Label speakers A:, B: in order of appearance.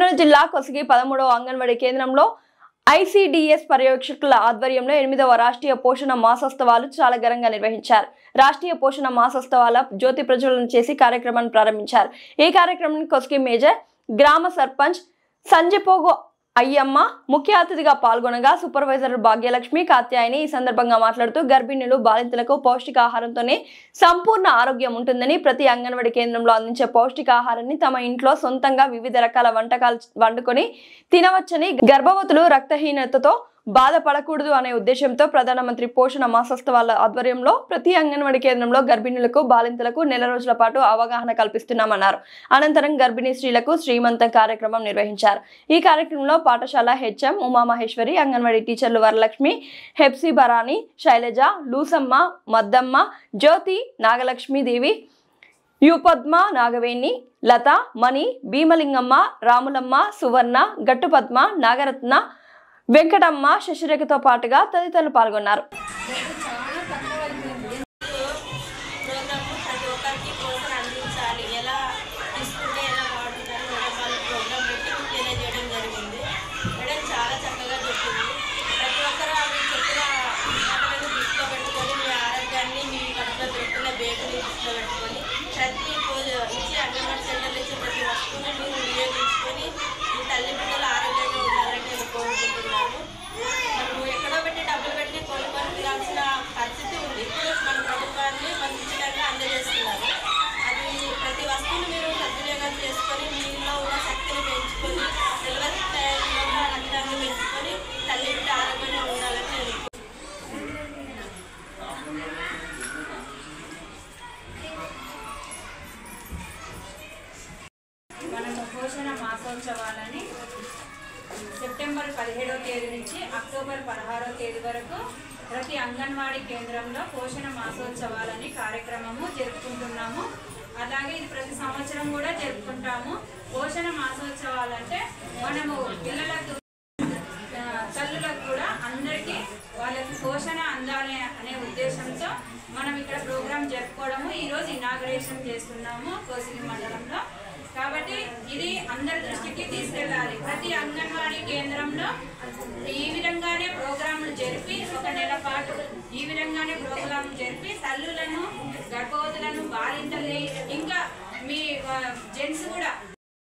A: కర్నూలు జిల్లా కొసగి 13వ అంగన్వాడీ కేంద్రంలో ICDS పర్యవేక్షకుల ఆధ్వర్యంలో 8వ రాష్ట్రీయ పోషణ మాసోత్సవాలు చాలా ఘనంగా నిర్వహించారు. రాష్ట్రీయ పోషణ మాసోత్సవాల జ్యోతి ప్రజ్వలన చేసి కార్యక్రమాన్ని ప్రారంభించారు. ఈ కార్యక్రమానికి కొసగి మేజర్ గ్రామ సర్పంచ్ సంజపోగు అయ్యమ్మ ముఖ్య అతిథిగా పాల్గొనగా సూపర్వైజర్ భాగ్యలక్ష్మి కాత్యాయని ఈ సందర్భంగా మాట్లాడుతూ గర్భిణులు బాలింతలకు పౌష్టికాహారంతోనే సంపూర్ణ ఆరోగ్యం ఉంటుందని, ప్రతి అంగన్వాడీ కేంద్రంలో అందించే పౌష్టికాహారాన్ని తమ ఇంట్లో సొంతంగా వివిధ రకాల వంటకాలు వండుకొని తినవచ్చని, గర్భవతులు రక్తహీనతతో బాధపడకూడదు అనే ఉద్దేశంతో ప్రధానమంత్రి పోషణ మాసోత్సవాల ఆధ్వర్యంలో ప్రతి అంగన్వాడీ కేంద్రంలో గర్భిణులకు బాలింతలకు నెల రోజుల పాటు అవగాహన కల్పిస్తున్నామన్నారు. అనంతరం గర్భిణీ స్త్రీలకు శ్రీమంతం కార్యక్రమం నిర్వహించారు. ఈ కార్యక్రమంలో పాఠశాల HM ఉమామహేశ్వరి, అంగన్వాడీ టీచర్లు వరలక్ష్మి, హెప్సీ బరాని, శైలజ, లూసమ్మ, మద్దమ్మ, జ్యోతి, నాగలక్ష్మీదేవి, యుపద్మ, నాగవేణి, లత, మణి, భీమలింగమ్మ, రాములమ్మ, సువర్ణ, గట్టుపద్మ, నాగరత్న, వెంకటమ్మ, శశిరేఖతో పాటుగా తదితరులు పాల్గొన్నారు.
B: పోషణ మాసోత్సవాలని సెప్టెంబర్ 17వ తేదీ నుంచి అక్టోబర్ 16వ తేదీ వరకు ప్రతి అంగన్వాడీ కేంద్రంలో పోషణ మాసోత్సవాలని కార్యక్రమము జరుపుకుంటున్నాము. అలాగే ఇది ప్రతి సంవత్సరం కూడా జరుపుకుంటాము. పోషణ మాసోత్సవాలంటే మనము పిల్లలకు, తల్లులకు కూడా అందరికీ వాళ్ళకి పోషణ అందాలి అనే ఉద్దేశంతో మనం ఇక్కడ ప్రోగ్రాం జరుపుకోవడము. ఈరోజు ఇనాగరేషన్ చేస్తున్నాము కొసగి మండలంలో. కాబట్టి ఇది అందరి దృష్టికి తీసుకెళ్ళాలి. ప్రతి అంగన్వాడీ కేంద్రంలో ఈ విధంగానే ప్రోగ్రాములు జరిపి ఒక నెల పాటు ఈ విధంగానే ప్రోగ్రాములు జరిపి తల్లులను, గర్భవతులను, బాలింతల్ని, ఇంకా మీ జెంట్స్ కూడా